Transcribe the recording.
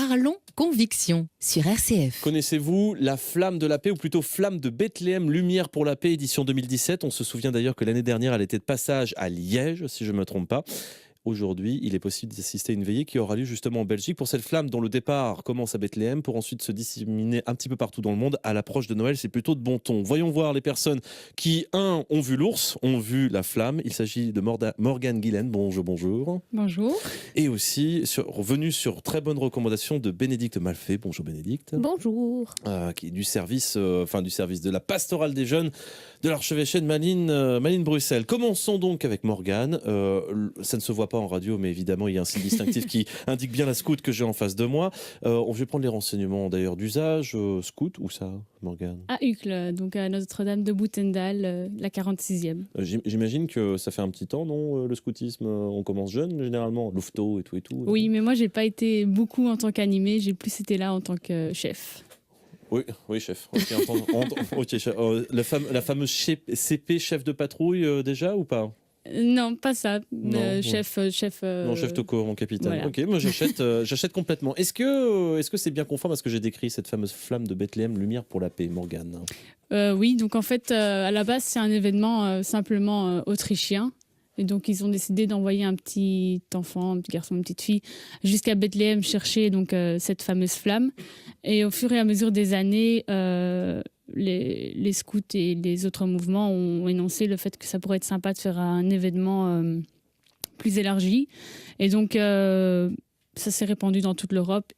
Parlons conviction sur RCF. Connaissez-vous la flamme de la paix, ou plutôt flamme de Bethléem, lumière pour la paix, édition 2017. On se souvient d'ailleurs que l'année dernière, elle était de passage à Liège, si je ne me trompe pas. Aujourd'hui, il est possible d'assister à une veillée qui aura lieu justement en Belgique pour cette flamme dont le départ commence à Bethléem pour ensuite se disséminer un petit peu partout dans le monde. À l'approche de Noël, c'est plutôt de bon ton. Voyons voir les personnes qui, ont vu l'ours, ont vu la flamme. Il s'agit de Morgane Guilaine. Bonjour. Bonjour. Et aussi, revenu sur très bonne recommandation de Bénédicte Malfait. Bonjour Bénédicte. Bonjour. Qui est du service de la pastorale des jeunes de l'archevêché de Malines Bruxelles. Commençons donc avec Morgane. Ça ne se voit pas en radio, mais évidemment, il y a un signe distinctif qui indique bien la scout que j'ai en face de moi. Je vais prendre les renseignements d'ailleurs d'usage. Scout, où ça, Morgane ? À Uccle, donc à Notre-Dame de Boutendal, la 46e. J'imagine que ça fait un petit temps, non, le scoutisme, on commence jeune généralement, louveteau et tout. Oui, mais moi, j'ai pas été beaucoup en tant qu'animé, j'ai plus été là en tant que chef. Oui, chef. Ok, chef. La fameuse CP, chef de patrouille, déjà ou pas ? Non, pas ça. Non, chef. Non, chef tout court, mon capitaine. Voilà. Ok, moi j'achète complètement. Est-ce que c'est bien conforme à ce que j'ai décrit, cette fameuse flamme de Bethléem, lumière pour la paix, Morgane ? Oui, donc en fait, à la base, c'est un événement simplement autrichien. Et donc, ils ont décidé d'envoyer un petit enfant, un petit garçon, une petite fille, jusqu'à Bethléem chercher donc, cette fameuse flamme. Et au fur et à mesure des années, les scouts et les autres mouvements ont énoncé le fait que ça pourrait être sympa de faire un événement plus élargi. Et donc, ça s'est répandu dans toute l'Europe.